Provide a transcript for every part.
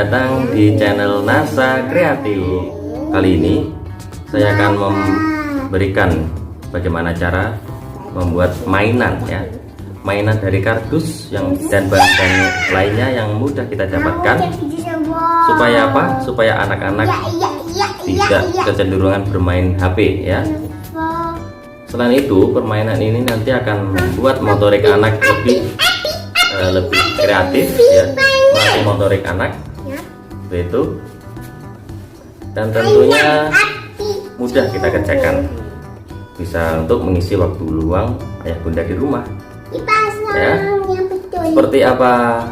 datang di channel NASA Kreatif. Kali ini saya akan memberikan bagaimana cara membuat mainan ya. Mainan dari kardus dan bahan-bahan lainnya yang mudah kita dapatkan. Supaya apa? Supaya anak-anak tidak kecenderungan bermain HP ya. Selain itu, permainan ini nanti akan membuat motorik anak lebih kreatif ya, melatih motorik anak itu, dan tentunya mudah kita kerjakan, bisa untuk mengisi waktu luang ayah bunda di rumah ya. Seperti apa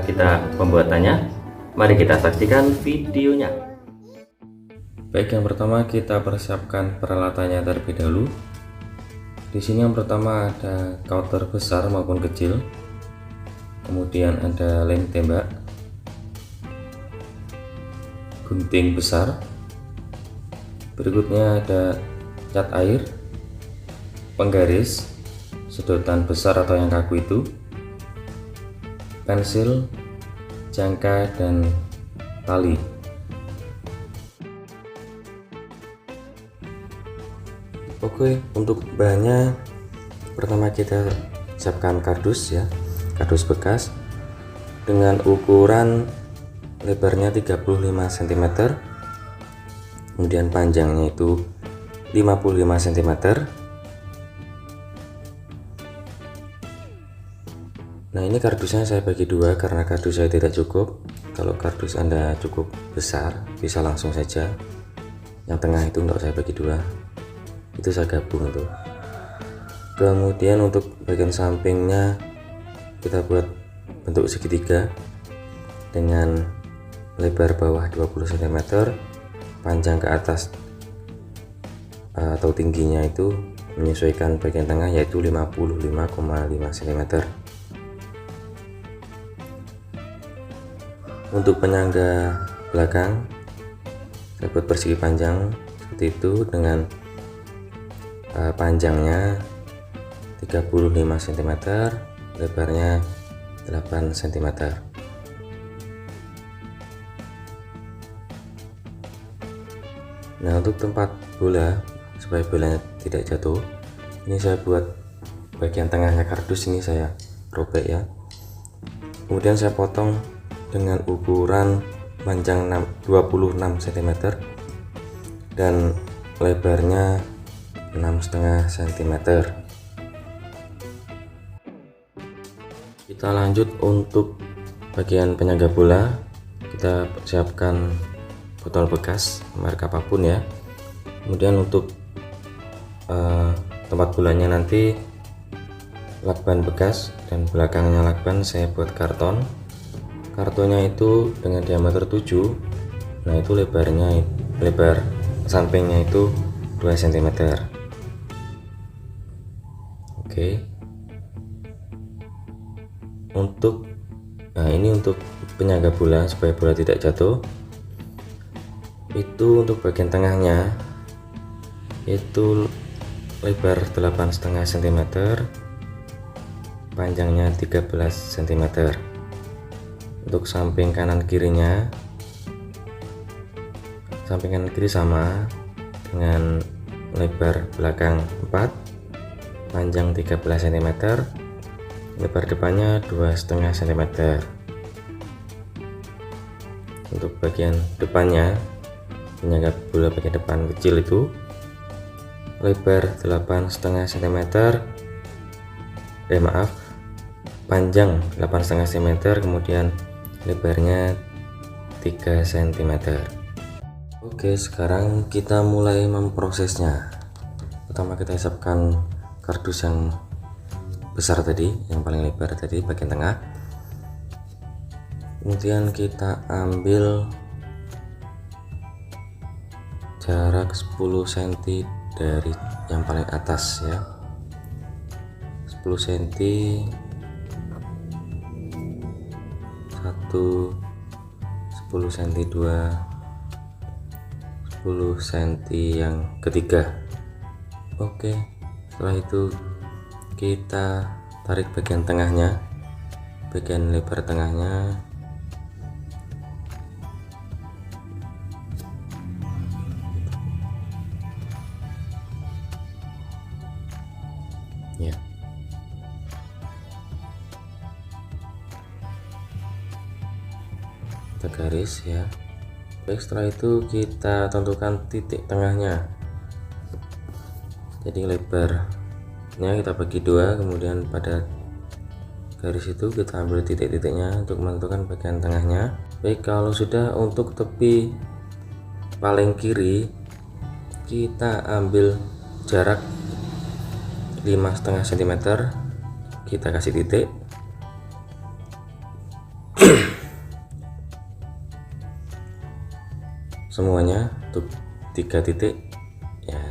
kita pembuatannya? Mari kita saksikan videonya. Baik, yang pertama kita persiapkan peralatannya terlebih dahulu. Di sini yang pertama ada kauter besar maupun kecil, kemudian ada lem tembak, gunting besar, berikutnya ada cat air, penggaris, sedotan besar atau yang kaku itu, pensil, jangka, dan tali. Oke, untuk bahannya pertama kita siapkan kardus ya, kardus bekas dengan ukuran lebarnya 35 cm, kemudian panjangnya itu 55 cm. Nah, ini kardusnya saya bagi dua karena kardus saya tidak cukup. Kalau kardus Anda cukup besar bisa langsung saja, yang tengah itu enggak saya bagi dua, itu saya gabung tuh. Kemudian untuk bagian sampingnya kita buat bentuk segitiga dengan lebar bawah 20 cm, panjang ke atas atau tingginya itu menyesuaikan bagian tengah yaitu 55,5 cm. Untuk penyangga belakang saya buat persegi panjang seperti itu dengan panjangnya 35 cm, lebarnya 8 cm. Nah, untuk tempat bola supaya bolanya tidak jatuh, ini saya buat bagian tengahnya kardus ini saya robek ya. Kemudian saya potong dengan ukuran panjang 26 cm dan lebarnya 6,5 cm. Kita lanjut untuk bagian penyangga bola. Kita siapkan botol bekas merek apapun ya. Kemudian untuk tempat bolanya nanti lakban bekas dan belakangnya lakban saya buat karton. Kartonnya itu dengan diameter 7. Nah, itu lebar sampingnya itu 2 cm. Oke. Ini untuk penyangga bola supaya bola tidak jatuh. Itu untuk bagian tengahnya itu lebar 8,5 cm, panjangnya 13 cm. Untuk samping kanan kirinya, samping kanan kiri sama dengan lebar belakang 4, panjang 13 cm, lebar depannya 2,5 cm. Untuk bagian depannya, penyangga bola bagian depan kecil itu lebar 8,5 cm, panjang 8,5 cm, kemudian lebarnya 3 cm. Oke, sekarang kita mulai memprosesnya. Pertama kita siapkan kardus yang besar tadi, yang paling lebar tadi bagian tengah. Kemudian kita ambil jarak 10 cm dari yang paling atas ya, 10 cm, 1, 10 cm 2, 10 cm yang ketiga. Oke, setelah itu kita tarik bagian tengahnya, bagian lebar tengahnya ya. Kita garis ya. Baik, setelah itu kita tentukan titik tengahnya. Jadi lebarnya kita bagi dua, kemudian pada garis itu kita ambil titik-titiknya untuk menentukan bagian tengahnya. Baik, kalau sudah untuk tepi paling kiri kita ambil jarak 5,5 cm, kita kasih titik. Semuanya untuk 3 titik ya.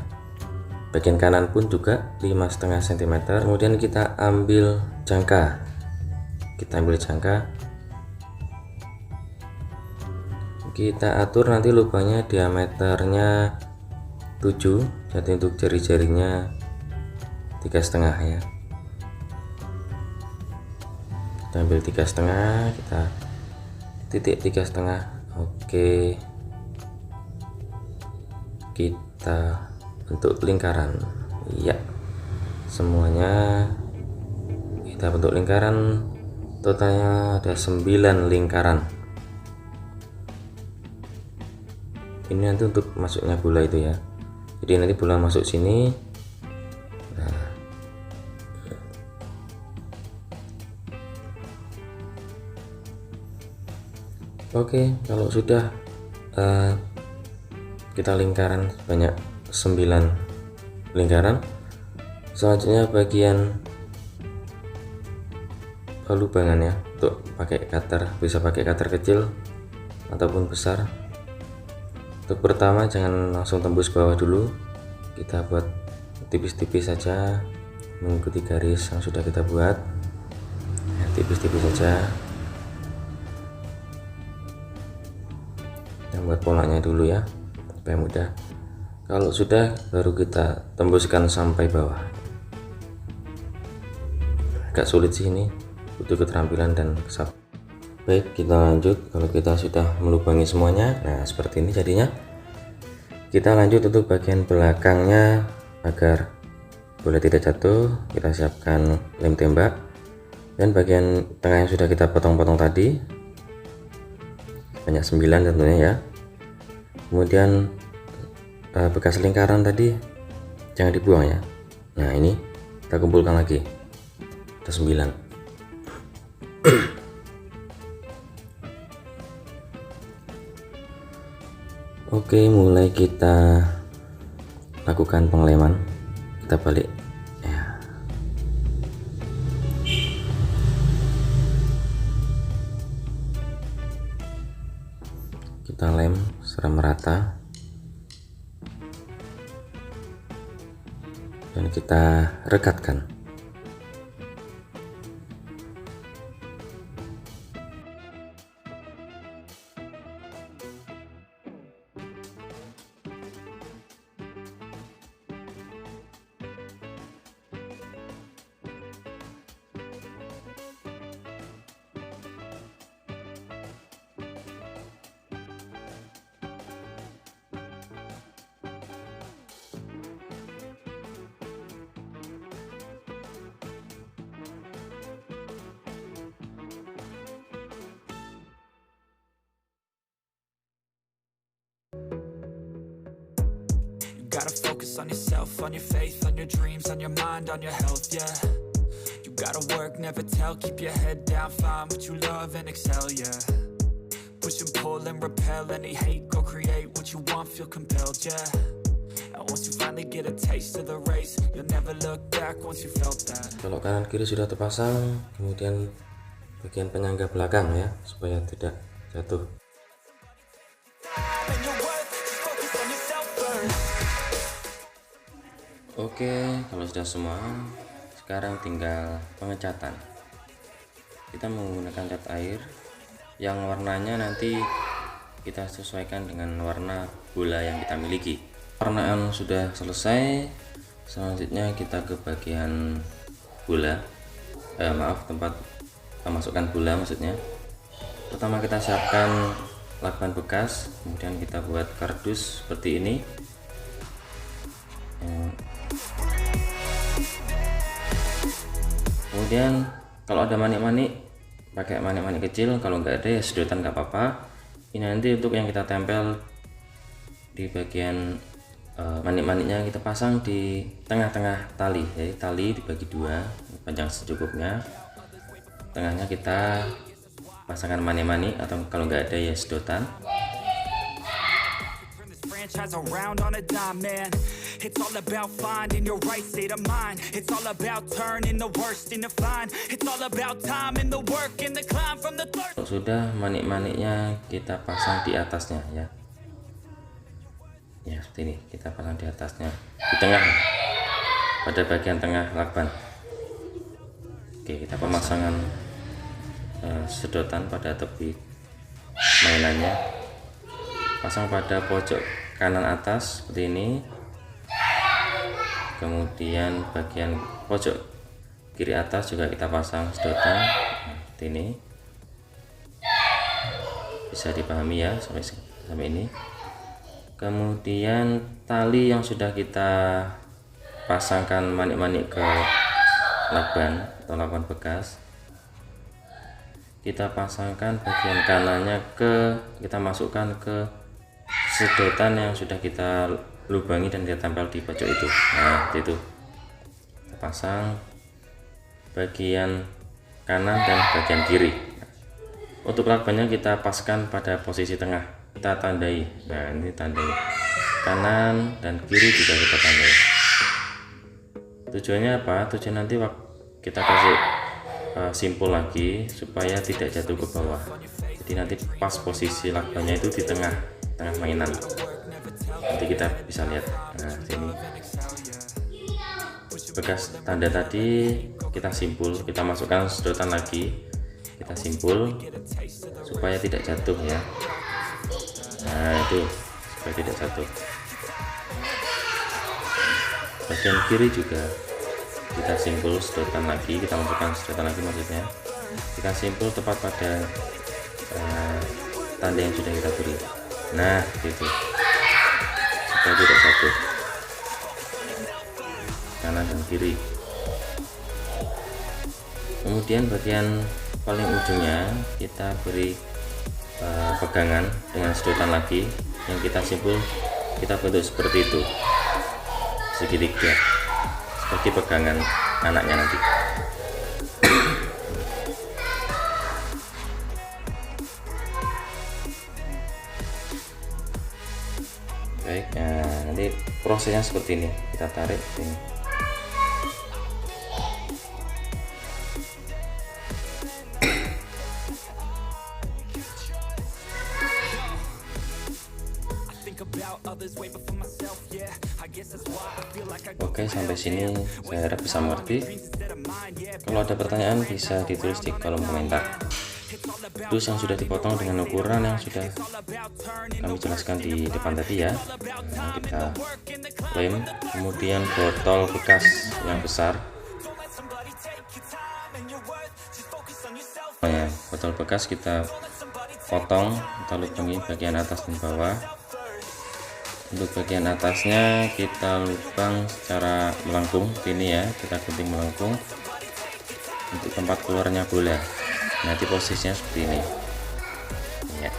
Bagian kanan pun juga 5,5 cm. Kemudian kita ambil jangka, kita atur nanti lubangnya diameternya 7, jadi untuk jari-jarinya 3,5 ya. Kita ambil 3,5, kita titik 3,5. Oke, kita bentuk lingkaran ya. Semuanya kita bentuk lingkaran, totalnya ada 9 lingkaran. Ini nanti untuk masuknya bola itu ya, jadi nanti bola masuk sini. Nah, oke, kalau sudah kita lingkaran banyak 9 lingkaran, selanjutnya bagian lubangan ya, untuk pakai cutter, bisa pakai cutter kecil ataupun besar. Untuk pertama jangan langsung tembus bawah dulu, kita buat tipis-tipis saja mengikuti garis yang sudah kita buat ya, tipis-tipis saja. Kita buat polanya dulu ya supaya mudah. Kalau sudah baru kita tembuskan sampai bawah. Agak sulit sih ini, butuh keterampilan dan kesabaran. Baik, kita lanjut. Kalau kita sudah melubangi semuanya, nah seperti ini jadinya. Kita lanjut untuk bagian belakangnya agar bola tidak jatuh. Kita siapkan lem tembak, dan bagian tengah yang sudah kita potong-potong tadi banyak 9 tentunya ya. Kemudian bekas lingkaran tadi jangan dibuang ya. Nah, ini kita kumpulkan lagi, ada 9. Oke, mulai kita lakukan pengeleman. Kita balik ya. Kita lem secara merata dan kita rekatkan. Gotta focus on yourself, on your faith, on your dreams, on your mind, on your health, yeah. You gotta work, never tell, keep your head down, find what you love and excel, yeah. Push and pull and repel any hate, go create what you want, feel compelled, yeah. And once you finally get a taste of the race, you'll never look back once you felt that. Kalau kanan kiri sudah terpasang, kemudian bagian penyangga belakang ya, supaya tidak jatuh. Oke, kalau sudah semua, sekarang tinggal pengecatan. Kita menggunakan cat air yang warnanya nanti kita sesuaikan dengan warna bola yang kita miliki. Warnaan sudah selesai, selanjutnya kita ke bagian bola. Tempat masukkan bola maksudnya. Pertama kita siapkan lakban bekas, kemudian kita buat kardus seperti ini. Kemudian kalau ada manik-manik, pakai manik-manik kecil. Kalau nggak ada ya sedotan nggak apa-apa. Ini nanti untuk yang kita tempel di bagian manik-maniknya, kita pasang di tengah-tengah tali. Jadi tali dibagi dua, panjang secukupnya. Tengahnya kita pasangkan manik-manik, atau kalau nggak ada ya sedotan. Franchise around on a dime, man. It's all about finding your right state of mind. It's all about turning the worst into fine. It's all about time and the work and the climb from the third. Sudah, manik-maniknya kita pasang di atasnya ya. Ya seperti ini, kita pasang di atasnya, di tengah, pada bagian tengah lakban. Oke, kita pemasangan sedotan pada tepi mainannya. Pasang pada pojok kanan atas seperti ini. Kemudian bagian pojok kiri atas juga kita pasang sedotan seperti ini. Bisa dipahami ya sampai ini. Kemudian tali yang sudah kita pasangkan manik-manik ke lakban atau lakban bekas, kita pasangkan bagian kanannya kita masukkan ke sedotan yang sudah kita lubangi dan kita tempel di pojok itu. Nah itu kita pasang bagian kanan dan bagian kiri. Untuk lakbannya kita paskan pada posisi tengah, kita tandai. Nah ini tandai kanan dan kiri juga kita tandai. Tujuannya apa? Tujuan nanti kita kasih simpul lagi supaya tidak jatuh ke bawah. Jadi nanti pas posisi lakbannya itu di tengah mainan. Nanti kita bisa lihat. Nah sini bekas tanda tadi kita simpul, kita masukkan sedotan lagi, kita simpul supaya tidak jatuh ya. Nah itu supaya tidak jatuh. Bagian kiri juga kita simpul sedotan lagi, kita masukkan sedotan lagi, maksudnya kita simpul tepat pada tanda yang sudah kita beri. Nah gitu, supaya tidak jatuh kanan dan kiri. Kemudian bagian paling ujungnya kita beri pegangan dengan sedotan lagi yang kita simpul, kita bentuk seperti itu segitiga sebagai pegangan anaknya nanti. Baik, nah nanti prosesnya seperti ini, kita tarik ini. Oke, sampai sini saya harap bisa mengerti. Kalau ada pertanyaan bisa ditulis di kolom komentar. Dus yang sudah dipotong dengan ukuran yang sudah kami jelaskan di depan tadi ya. Nah, kita lem. Kemudian botol bekas yang besar. Nah, botol bekas kita potong, kita lubangi bagian atas dan bawah. Untuk bagian atasnya kita lubang secara melengkung ini ya, kita gunting melengkung untuk tempat keluarnya bola. Nanti posisinya seperti ini ya.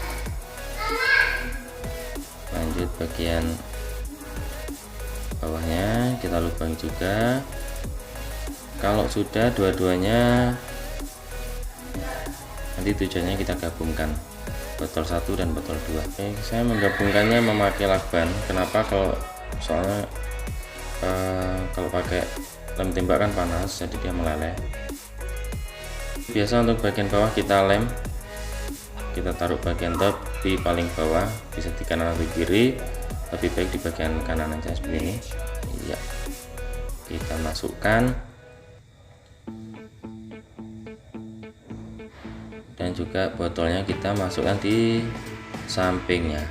Lanjut bagian bawahnya kita lubangi juga. Kalau sudah dua-duanya, nanti tujuannya kita gabungkan botol 1 dan botol 2. Oke, saya menggabungkannya memakai lakban. Kenapa? Soalnya kalau pakai lem tembak kan panas, jadi dia meleleh. Biasa untuk bagian bawah kita lem, kita taruh bagian tepi paling bawah, bisa di kanan atau kiri, lebih baik di bagian kanan aja seperti ini. Iya, kita masukkan. Dan juga botolnya kita masukkan di sampingnya.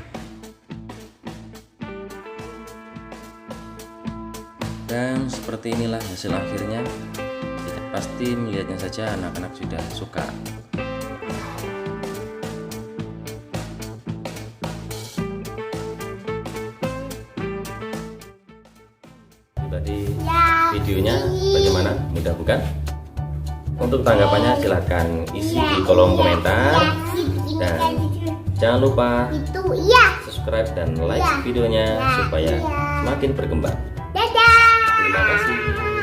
Dan seperti inilah hasil akhirnya. Kita pasti melihatnya saja anak-anak sudah suka. Tadi videonya bagaimana? Mudah bukan? Untuk tanggapannya silahkan isi di kolom komentar. Dan jangan lupa subscribe dan like videonya supaya semakin berkembang. Dadah. Terima kasih.